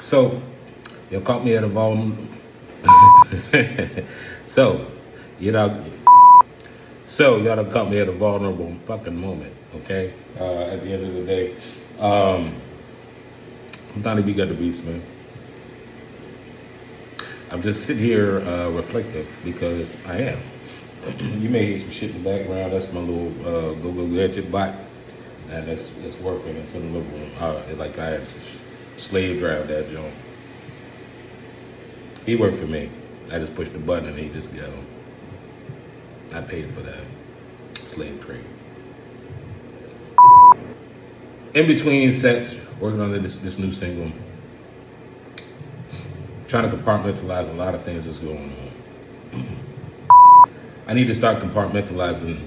So, you caught me at a vulnerable. so, you know, y'all done caught me at a vulnerable fucking moment. Okay. At the end of the day, Donnie, GotDaBeats, man. I'm just sitting here reflective because I am. You may hear some shit in the background. That's my little go gadget bot, and it's working. It's in the living room. Like I slave drive that joint. He worked for me. I just pushed the button and he just go. I paid for that slave trade. In between sets, working on this new single, trying to compartmentalize a lot of things that's going on. I need to start compartmentalizing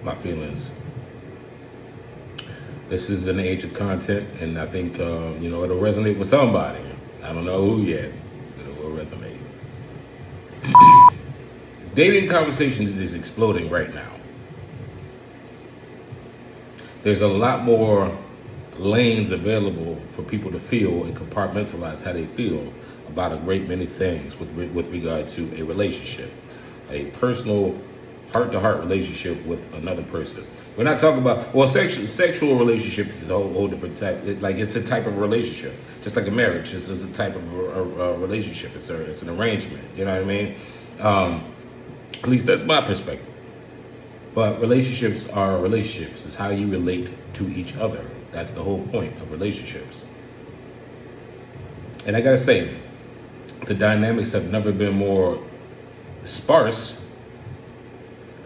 my feelings. This is an age of content, and I think it'll resonate with somebody. I don't know who yet, but it will resonate. Dating conversations is exploding right now. There's a lot more lanes available for people to feel and compartmentalize how they feel about a great many things with regard to a relationship, a personal heart-to-heart relationship with another person. We're not talking about, sexual relationships is a whole different type. It's a type of relationship, just like a marriage. This is a type of a relationship. It's an arrangement. You know what I mean? At least that's my perspective. But relationships are relationships. It's how you relate to each other. That's the whole point of relationships. And I gotta say, the dynamics have never been more sparse.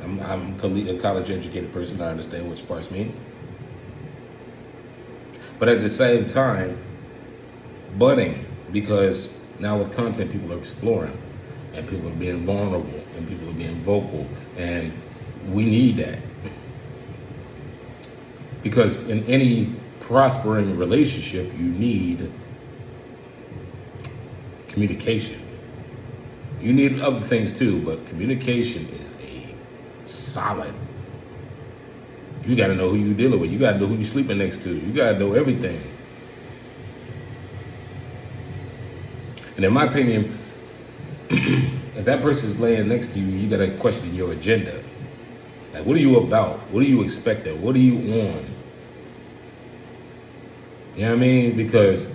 I'm a college-educated person. I understand what sparse means. But at the same time, budding, because now with content, people are exploring, and people are being vulnerable, and people are being vocal, and we need that. Because in any prospering relationship, you need communication. You need other things too, but communication is a solid. You gotta know who you're dealing with. You gotta know who you're sleeping next to. You gotta know everything. And in my opinion, if that person's laying next to you, you gotta question your agenda. Like, what are you about? What are you expecting? What are you on? You know what I mean? Because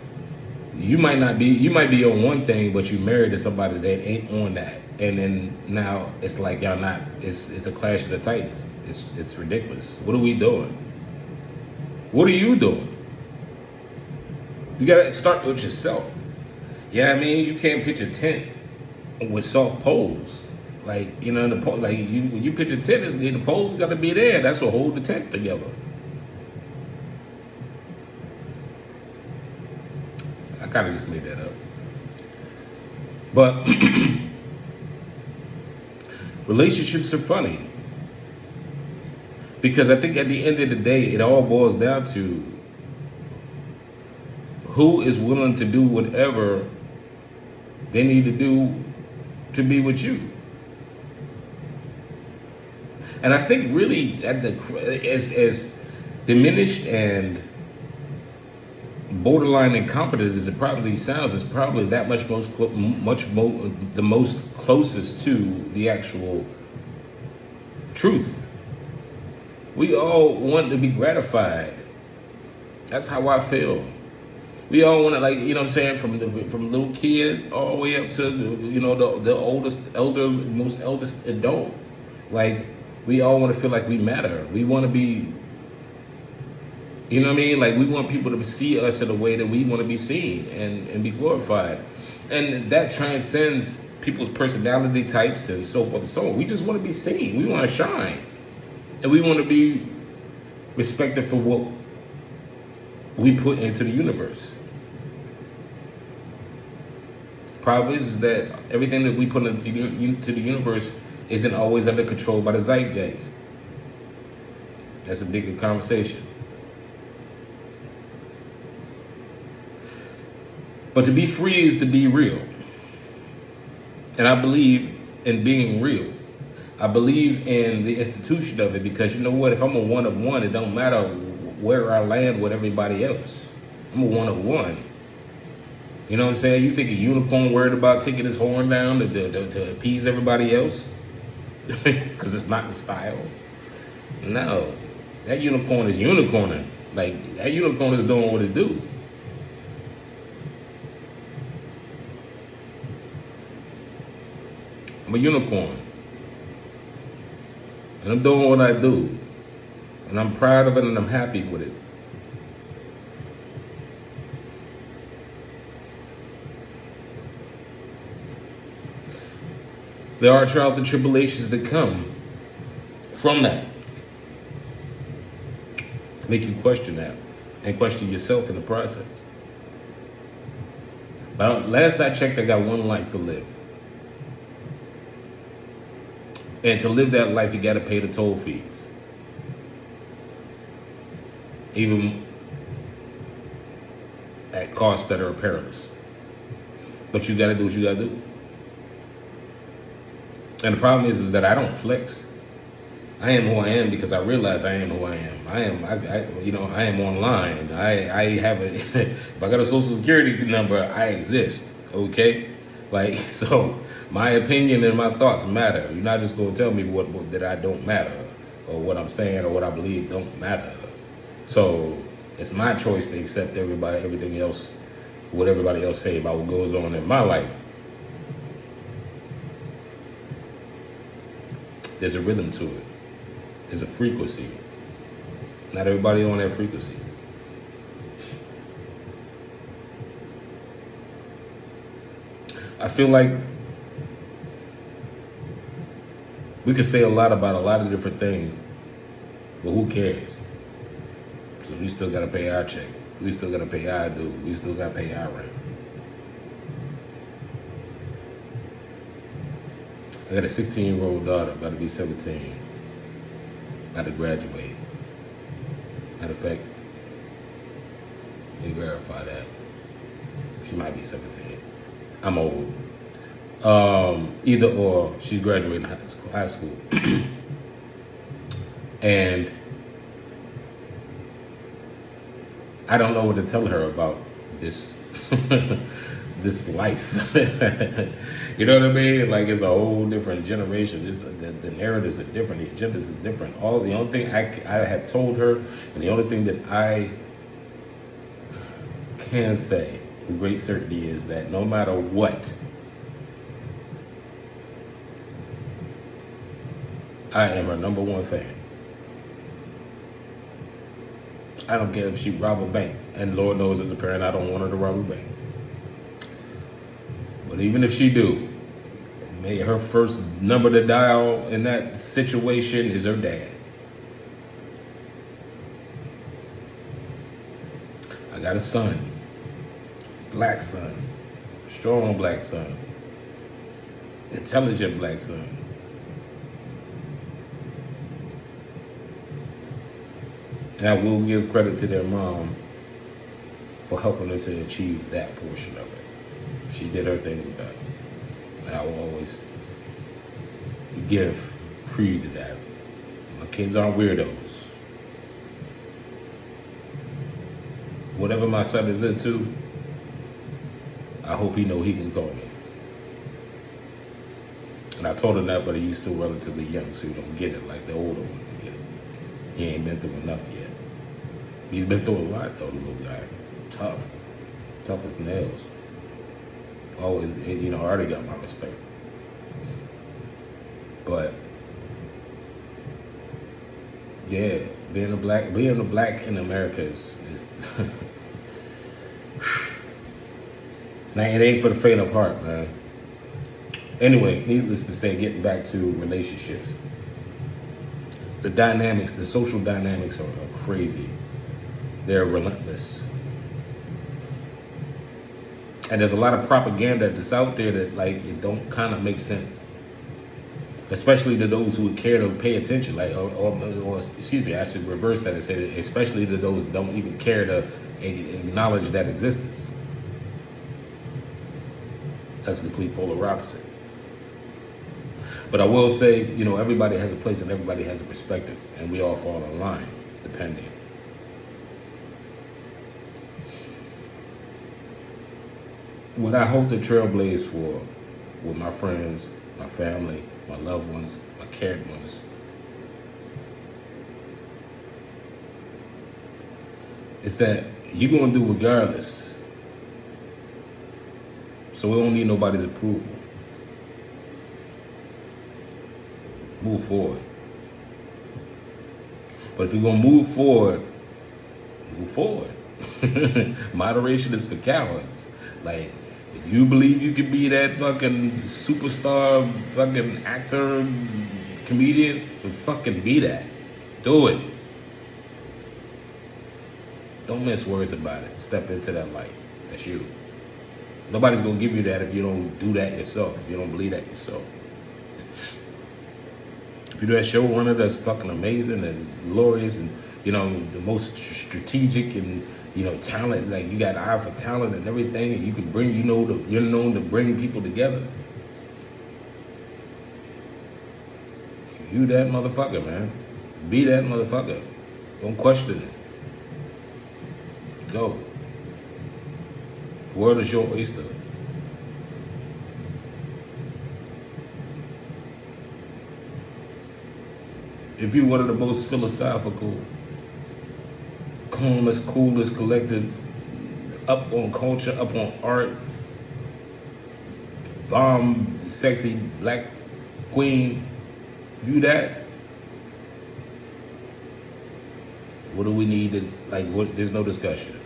you might be on one thing, but you married to somebody that ain't on that. And then now it's like y'all not, it's a clash of the titans. It's ridiculous. What are we doing? What are you doing? You gotta start with yourself. Yeah, I mean, you can't pitch a tent with soft poles. Like, the pole, like you pitch a tent, the poles gotta be there. That's what hold the tent together. I kind of just made that up. But relationships are funny. Because I think at the end of the day, it all boils down to who is willing to do whatever they need to do to be with you. And I think really as diminished and borderline incompetent as it probably sounds, is probably that much the most closest to the actual truth. We all want to be gratified. That's how I feel. We all want to, like, you know what I'm saying, from little kid all the way up to the most eldest adult. Like, we all want to feel like we matter. We want to be, you know what I mean? Like, we want people to see us in a way that we want to be seen and be glorified. And that transcends people's personality types and so forth and so on. We just want to be seen. We want to shine. And we want to be respected for what we put into the universe. Problem is that everything that we put into the universe isn't always under control by the zeitgeist. That's a bigger conversation. But to be free is to be real. And I believe in being real. I believe in the institution of it, because you know what? If I'm a one of one, it don't matter where I land with everybody else. I'm a one of one. You know what I'm saying? You think a unicorn worried about taking his horn down to appease everybody else? Because it's not the style? No. That unicorn is unicorning. Like, that unicorn is doing what it do. I'm a unicorn. And I'm doing what I do. And I'm proud of it and I'm happy with it. There are trials and tribulations that come from that to make you question that and question yourself in the process. But last I checked, I got one life to live. And to live that life, you got to pay the toll fees. Even at costs that are perilous. But you got to do what you got to do. And the problem is that I don't flex. I am who I am because I realize I am who I am. I am online. I have a, if I got a social security number, I exist. Okay? Like, so my opinion and my thoughts matter. You're not just going to tell me what that I don't matter, or what I'm saying or what I believe don't matter. So it's my choice to accept everything else, what everybody else say about what goes on in my life. There's a rhythm to it. There's a frequency. Not everybody on that frequency. I feel like we could say a lot about a lot of different things, but who cares? Because we still got to pay our check. We still got to pay our due. We still got to pay our rent. I got a 16-year-old daughter, about to be 17, about to graduate. Matter of fact, let me verify that. She might be 17. I'm old. Either or, she's graduating high school. And I don't know what to tell her about this this life. You know what I mean? Like, it's a whole different generation. The narratives are different. The agendas is different. The only thing I have told her, and the only thing that I can say with great certainty is that no matter what, I am her number one fan. I don't care if she rob a bank. And Lord knows, as a parent, I don't want her to rob a bank. But even if she do, may her first number to dial in that situation is her dad. I got a son, black son, strong black son, intelligent black son. And I will give credit to their mom for helping her to achieve that portion of it. She did her thing with that. And I will always give creed to that. My kids aren't weirdos. Whatever my son is into, I hope he know he can call me. And I told him that, but he's still relatively young, so he don't get it like the older one can get it. He ain't been through enough yet. He's been through a lot, though, the little guy. Tough as nails. Always, already got my respect. But yeah, being a black in America is it ain't for the faint of heart, man. Anyway, needless to say, getting back to relationships, the social dynamics are crazy. They're relentless. And there's a lot of propaganda that's out there that, like, it don't kind of make sense. Especially to those who would care to pay attention. Like, or excuse me, I should reverse that and say that especially to those who don't even care to acknowledge that existence. That's the complete polar opposite. But I will say, everybody has a place and everybody has a perspective. And we all fall in line, depending. what I hope to trailblaze for with my friends, my family, my loved ones, my cared ones, is that you're going to do regardless. So we don't need nobody's approval. Move forward. But if you're going to move forward, move forward. Moderation is for cowards. Like, if you believe you can be that fucking superstar, fucking actor, comedian, then fucking be that. Do it. Don't mince words about it. Step into that light. That's you. Nobody's gonna give you that if you don't do that yourself. If you don't believe that yourself. If you do that showrunner that's fucking amazing and glorious and, you know, the most strategic and, you know, talent, like you got an eye for talent and everything, and you can bring, you know, you're known to bring people together. You that motherfucker, man. Be that motherfucker. Don't question it. Go. The world is your oyster. If you're one of the most philosophical, calmest, coolest, collective, up on culture, up on art, bomb, sexy black queen, you that, what do we need to, like, what? There's no discussion.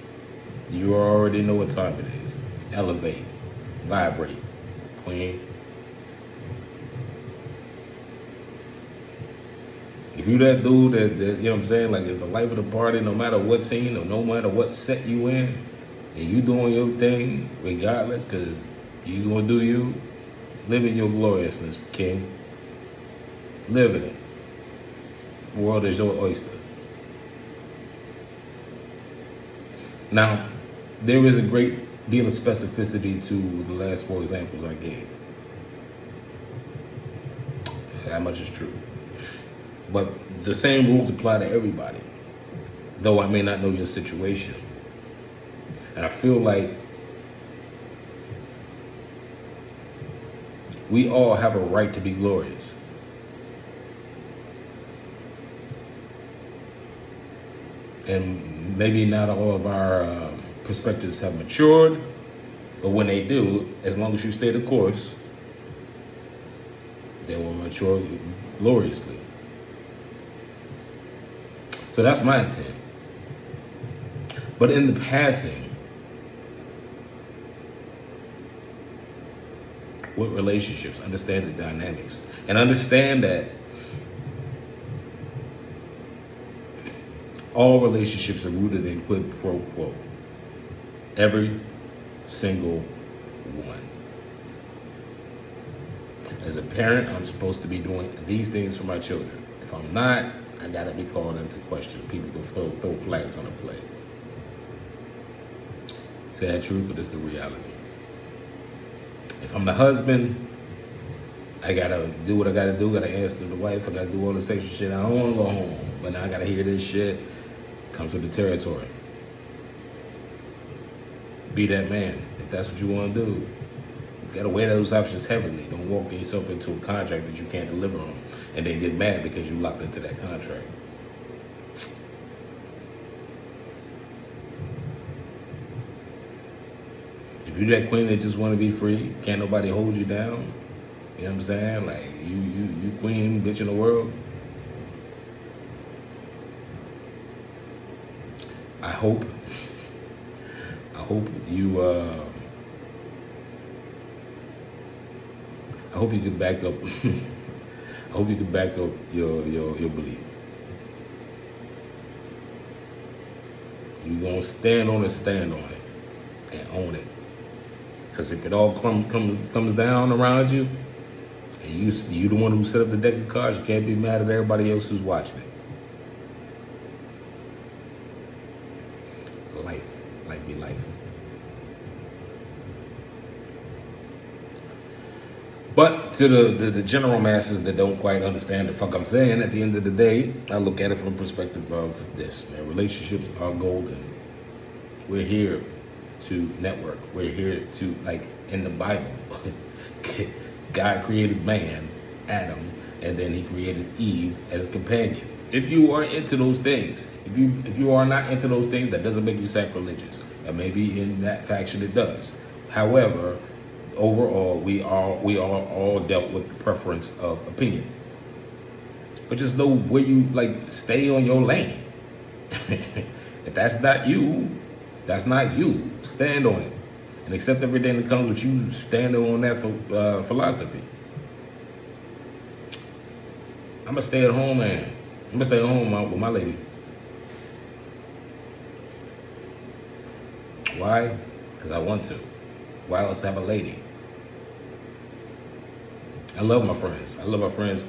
You already know what time it is. Elevate, vibrate, queen. If you that dude that, you know what I'm saying, like, is the life of the party, no matter what scene or no matter what set you in, and you doing your thing regardless, because you gonna do you, live in your gloriousness, king. Live in it. The world is your oyster. Now, there is a great deal of specificity to the last 4 examples I gave. That much is true. But the same rules apply to everybody, though I may not know your situation. And I feel like we all have a right to be glorious. And maybe not all of our perspectives have matured, but when they do, as long as you stay the course, they will mature gloriously. So that's my intent. But in the passing, with relationships, understand the dynamics. And understand that all relationships are rooted in quid pro quo. Every single one. As a parent, I'm supposed to be doing these things for my children. If I'm not, I gotta be called into question. People can throw flags on the play. Sad truth, but it's the reality. If I'm the husband, I gotta do what I gotta do. Gotta answer to the wife. I gotta do all the sexual shit. I don't wanna go home, but now I gotta hear this shit. Comes with the territory. Be that man if that's what you want to do. You gotta weigh those options heavily. Don't walk yourself into a contract that you can't deliver on, and then get mad because you locked into that contract. If you're that queen that just want to be free, can't nobody hold you down. You know what I'm saying? Like you queen bitch in the world. I hope you I hope you can back up I hope you can back up your belief. You're gonna stand on it and own it. Because if it all comes down around you, and you the one who set up the deck of cards, you can't be mad at everybody else who's watching it. Life be life. But to the general masses that don't quite understand the fuck I'm saying, at the end of the day, I look at it from a perspective of this, man. Relationships are golden. We're here to network. We're here to, like in the Bible, God created man, Adam, and then he created Eve as a companion. If you are into those things, if you are not into those things, that doesn't make you sacrilegious. And maybe in that faction it does. However, overall, we are all dealt with the preference of opinion. But just know where you, like, stay on your lane. If that's not you, that's not you. Stand on it and accept everything that comes with you standing on that philosophy. I'm gonna stay at home, man. I'm gonna stay at home with my lady. Why? Because I want to. Why else have a lady? I love my friends. I love my friends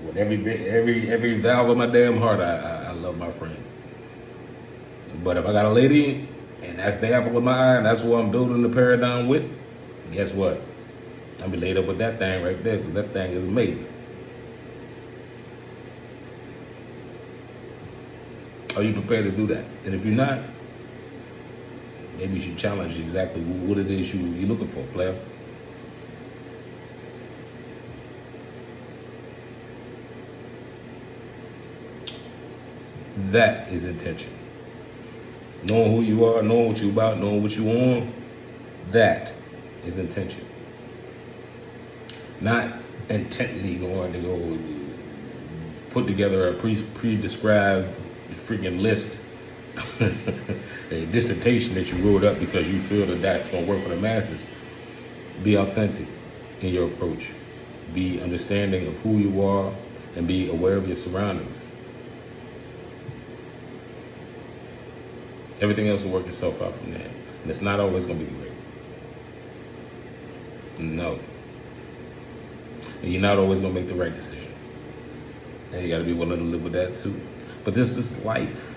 with every valve of my damn heart. I love my friends. But if I got a lady and that's the apple of my eye and that's what I'm building the paradigm with, guess what? I'll be laid up with that thing right there, because that thing is amazing. Are you prepared to do that? And if you're not, maybe you should challenge exactly what it is you're looking for, player. That is intention. Knowing who you are, knowing what you're about, knowing what you want, that is intention. Not intently going to go put together a pre-described freaking list, a dissertation that you wrote up because you feel that that's going to work for the masses. Be authentic in your approach. Be understanding of who you are and be aware of your surroundings. Everything else will work itself out from there. And it's not always going to be great. No. And you're not always going to make the right decision. And you got to be willing to live with that too. But this is life.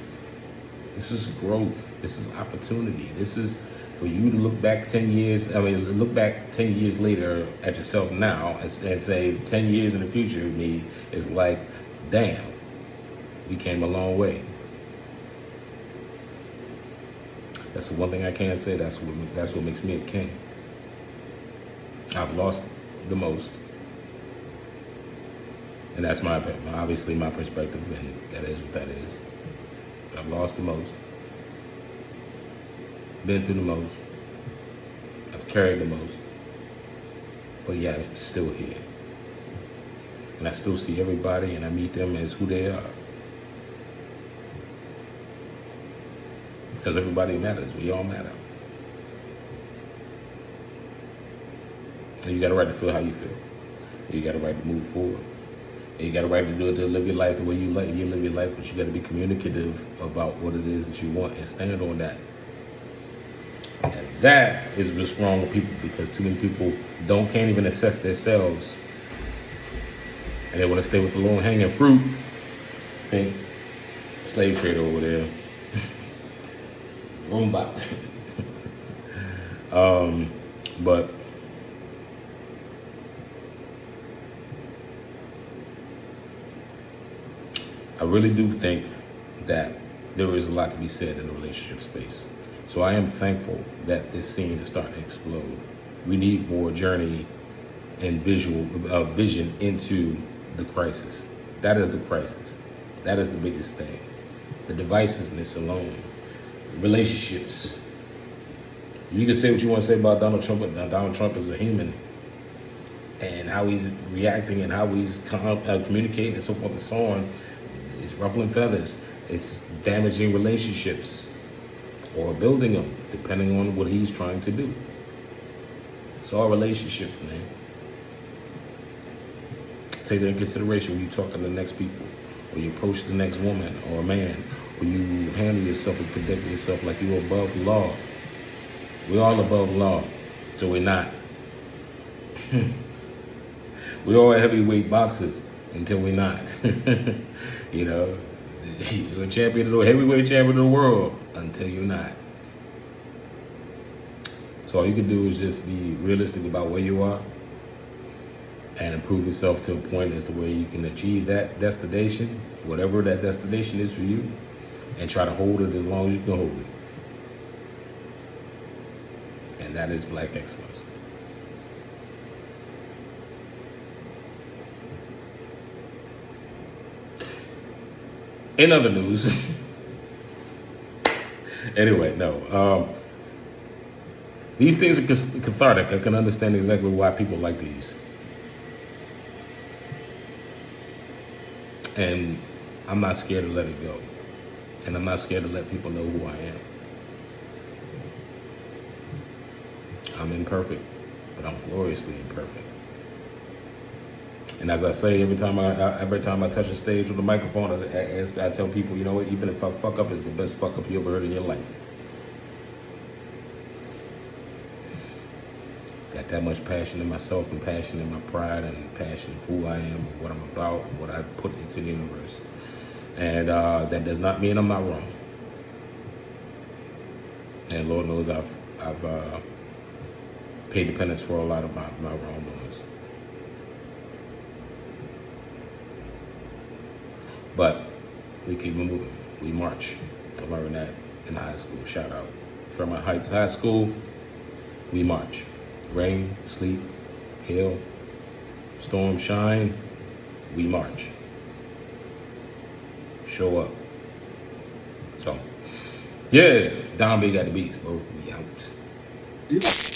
This is growth. This is opportunity. This is for you to look back 10 years. Look back 10 years later at yourself now and say 10 years in the future of me is like, damn, we came a long way. That's the one thing I can say. That's what makes me a king. I've lost the most, and that's obviously my perspective, and that is what that is. But I've lost the most, been through the most, I've carried the most, but yeah, I'm still here, and I still see everybody, and I meet them as who they are. Because everybody matters. We all matter. And you got a right to feel how you feel. You got a right to move forward. And you got a right to do it, to live your life the way you live your life, but you got to be communicative about what it is that you want and stand on that. And that is what's wrong with people, because too many people can't even assess themselves. And they want to stay with the low-hanging fruit. See? Slave trader over there. Roomba. But I really do think that there is a lot to be said in the relationship space. So I am thankful that this scene is starting to explode. We need more journey and vision into the crisis. That is the crisis. That is the biggest thing. The divisiveness alone. Relationships. You can say what you want to say about Donald Trump, but Donald Trump is a human, and how he's reacting and how he's communicating and so forth and so on is ruffling feathers. It's damaging relationships or building them, depending on what he's trying to do. It's all relationships, man. Take that in consideration when you talk to the next people, or you approach the next woman or man, or you handle yourself and conduct yourself like you're above the law. We're all above law, so we're not. We're all heavyweight boxers until we're not. You know, you're a heavyweight champion of the world until you're not. So all you can do is just be realistic about where you are and improve yourself to a point as to where you can achieve that destination, whatever that destination is for you, and try to hold it as long as you can hold it. And that is black excellence. In other news, anyway, no. These things are cathartic. I can understand exactly why people like these. And I'm not scared to let it go. And I'm not scared to let people know who I am. I'm imperfect, but I'm gloriously imperfect. And as I say, every time I touch a stage with a microphone, I tell people, you know what, even if I fuck up, it's the best fuck up you ever heard in your life. Got that much passion in myself and passion in my pride and passion of who I am and what I'm about and what I put into the universe. And that does not mean I'm not wrong. And Lord knows I've paid the penance for a lot of my wrongdoings. But we keep moving. We march. I learned that in high school. Shout out. Fairmont Heights High School, we march. Rain, sleet, hail, storm, shine, we march. Show up. So, yeah, Donnie got the beats, bro. We out.